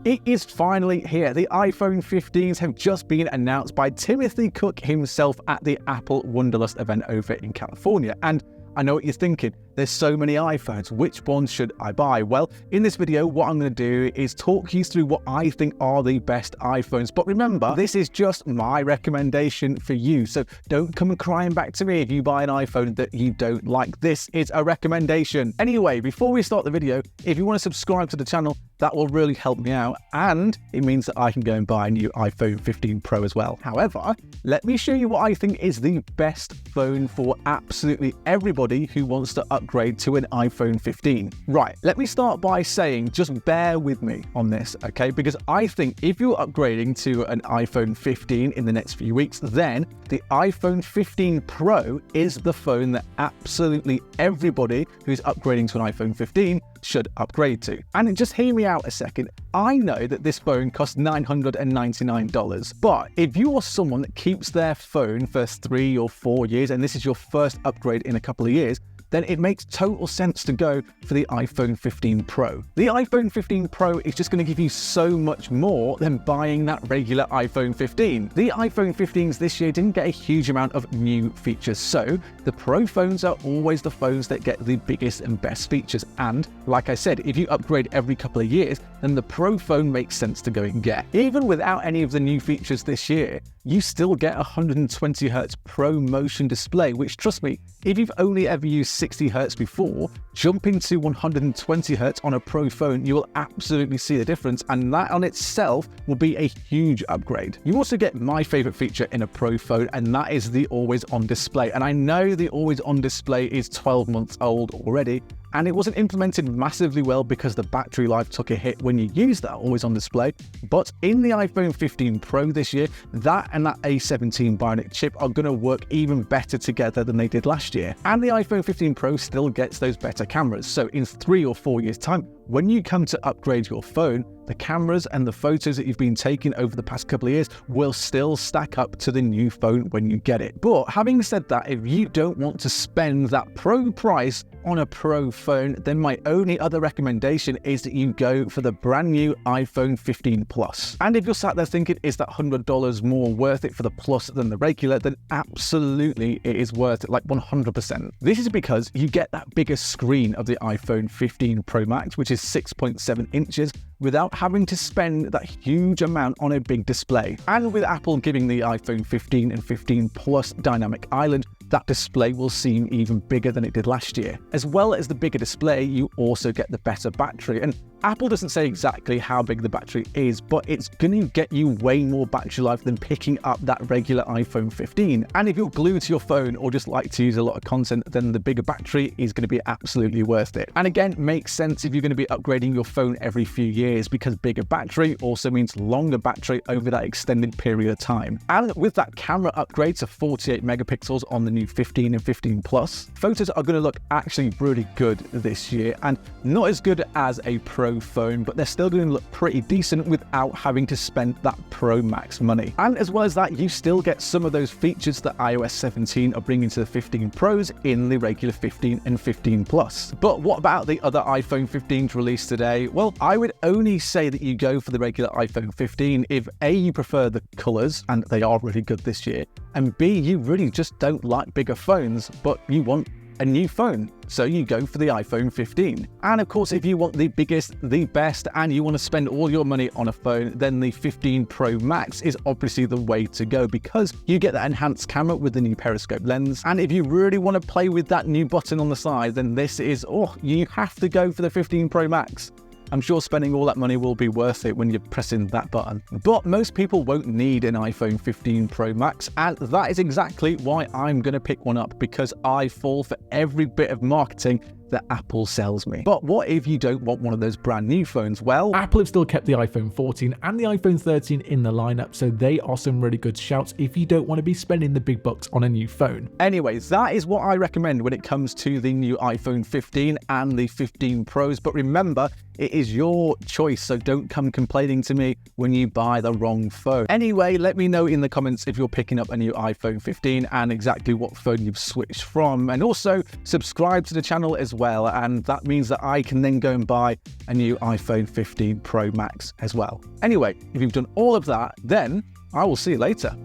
It is finally here. The iPhone 15s have just been announced by Timothy Cook himself at the Apple Wonderlust event over in California. And I know what you're thinking. There's so many iPhones. Which ones should I buy? Well, in this video, what I'm going to do is talk you through what I think are the best iPhones. But remember, this is just my recommendation for you. So don't come crying back to me if you buy an iPhone that you don't like. This is a recommendation. Anyway, before we start the video, if you want to subscribe to the channel, that will really help me out. And it means that I can go and buy a new iPhone 15 Pro as well. However, let me show you what I think is the best phone for absolutely everybody who wants to upgrade to an iPhone 15. Right, let me start by saying, just bear with me on this, okay? Because I think if you're upgrading to an iPhone 15 in the next few weeks, then the iPhone 15 Pro is the phone that absolutely everybody who's upgrading to an iPhone 15 should upgrade to. And just hear me out a second. I know that this phone costs $999, but if you are someone that keeps their phone for 3 or 4 years, and this is your first upgrade in a couple of years, then it makes total sense to go for the iPhone 15 Pro. The iPhone 15 Pro is just going to give you so much more than buying that regular iPhone 15. The iPhone 15s this year didn't get a huge amount of new features, so the Pro phones are always the phones that get the biggest and best features. And like I said, if you upgrade every couple of years, then the Pro phone makes sense to go and get. Even without any of the new features this year, you still get a 120Hz Pro motion display, which, trust me, if you've only ever used 60Hz before, jumping to 120Hz on a Pro phone, you will absolutely see the difference, and that on itself will be a huge upgrade. You also get my favorite feature in a Pro phone, and that is the always-on display. And I know the always-on display is 12 months old already, and it wasn't implemented massively well because the battery life took a hit when you use that always-on display. But in the iPhone 15 Pro this year, that and that A17 Bionic chip are going to work even better together than they did last year. And the iPhone 15 Pro still gets those better cameras. So in 3 or 4 years' time, when you come to upgrade your phone, the cameras and the photos that you've been taking over the past couple of years will still stack up to the new phone when you get it. But having said that, if you don't want to spend that Pro price on a Pro phone, then my only other recommendation is that you go for the brand new iPhone 15 Plus. And if you're sat there thinking, is that $100 more worth it for the Plus than the regular, then absolutely it is worth it, like 100%. This is because you get that bigger screen of the iPhone 15 Pro Max, which is 6.7 inches, without having to spend that huge amount on a big display. And with Apple giving the iPhone 15 and 15 Plus Dynamic Island, that display will seem even bigger than it did last year. As well as the bigger display, you also get the better battery. And Apple doesn't say exactly how big the battery is, but it's going to get you way more battery life than picking up that regular iPhone 15. And if you're glued to your phone or just like to use a lot of content, then the bigger battery is going to be absolutely worth it. And again, makes sense if you're going to be upgrading your phone every few years, because bigger battery also means longer battery over that extended period of time. And with that camera upgrade to 48 megapixels on the new 15 and 15 Plus, photos are going to look actually really good this year, and not as good as a Pro phone, but they're still going to look pretty decent without having to spend that Pro Max money. And as well as that, you still get some of those features that iOS 17 are bringing to the 15 Pros in the regular 15 and 15 Plus. But what about the other iPhone 15s released today? Well, I would only say that you go for the regular iPhone 15 if A, you prefer the colors, and they are really good this year, and B, you really just don't like bigger phones, but you want a new phone, so you go for the iPhone 15. And of course, if you want the biggest, the best, and you want to spend all your money on a phone, then the 15 Pro Max is obviously the way to go, because you get that enhanced camera with the new periscope lens. And if you really want to play with that new button on the side, then this is, you have to go for the 15 Pro Max. I'm sure spending all that money will be worth it when you're pressing that button. But most people won't need an iPhone 15 Pro Max, and that is exactly why I'm going to pick one up, because I fall for every bit of marketing that Apple sells me. But what if you don't want one of those brand new phones? Well, Apple have still kept the iPhone 14 and the iPhone 13 in the lineup, so they are some really good shouts if you don't want to be spending the big bucks on a new phone. Anyways, that is what I recommend when it comes to the new iPhone 15 and the 15 Pros. But remember, It is your choice, so don't come complaining to me when you buy the wrong phone. Anyway, let me know in the comments if you're picking up a new iPhone 15 and exactly what phone you've switched from. And also subscribe to the channel as well, and that means that I can then go and buy a new iPhone 15 Pro Max as well. Anyway, if you've done all of that, then I will see you later.